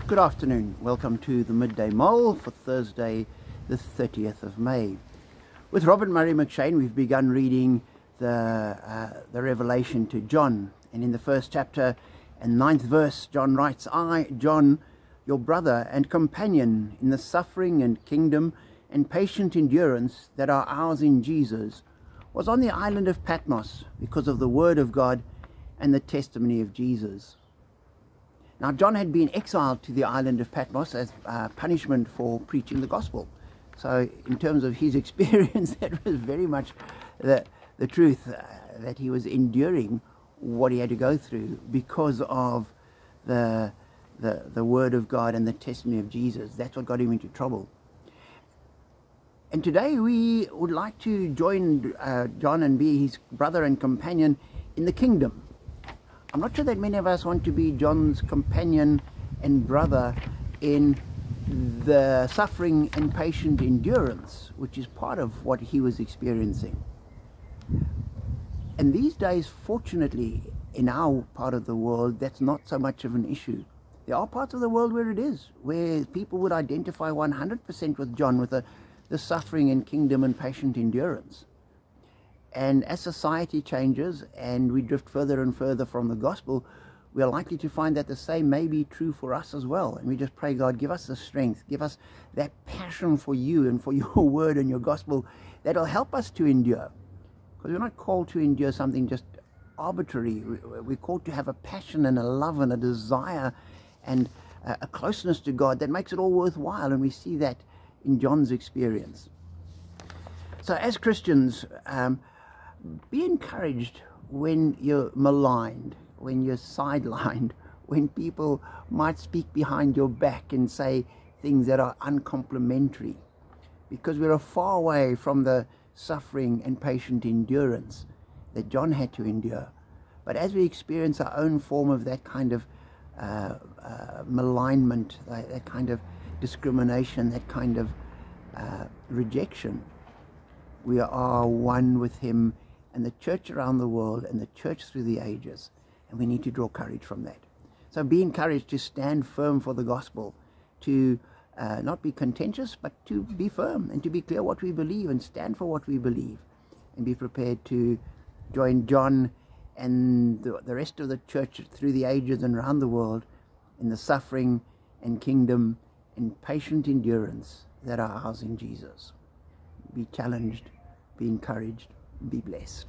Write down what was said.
Good afternoon. Welcome to the Midday Mull for Thursday the 30th of May. With Robert Murray McShane we've begun reading the Revelation to John, and in the first chapter and 9th verse John writes, "I, John, your brother and companion in the suffering and kingdom and patient endurance that are ours in Jesus, was on the island of Patmos because of the word of God and the testimony of Jesus." Now, John had been exiled to the island of Patmos as punishment for preaching the gospel. So in terms of his experience, that was very much the truth, that he was enduring what he had to go through because of the word of God and the testimony of Jesus. That's what got him into trouble. And today we would like to join John and be his brother and companion in the kingdom. I'm not sure that many of us want to be John's companion and brother in the suffering and patient endurance, which is part of what he was experiencing. And these days, fortunately, in our part of the world, that's not so much of an issue. There are parts of the world where it is, where people would identify 100% with John, with the suffering and kingdom and patient endurance. And as society changes and we drift further and further from the gospel, we are likely to find that the same may be true for us as well. And we just pray, God, give us the strength, give us that passion for you and for your word and your gospel that will help us to endure. Because we're not called to endure something just arbitrary. We're called to have a passion and a love and a desire and a closeness to God that makes it all worthwhile. And we see that in John's experience. So as Christians, be encouraged when you're maligned, when you're sidelined, when people might speak behind your back and say things that are uncomplimentary, because we're far away from the suffering and patient endurance that John had to endure. But as we experience our own form of that kind of malignment, that kind of discrimination, that kind of rejection, we are one with him and the church around the world and the church through the ages, and we need to draw courage from that. So be encouraged to stand firm for the gospel, to not be contentious, but to be firm and to be clear what we believe and stand for what we believe, and be prepared to join John and the rest of the church through the ages and around the world in the suffering and kingdom and patient endurance that are ours in Jesus. Be challenged, be encouraged, be blessed.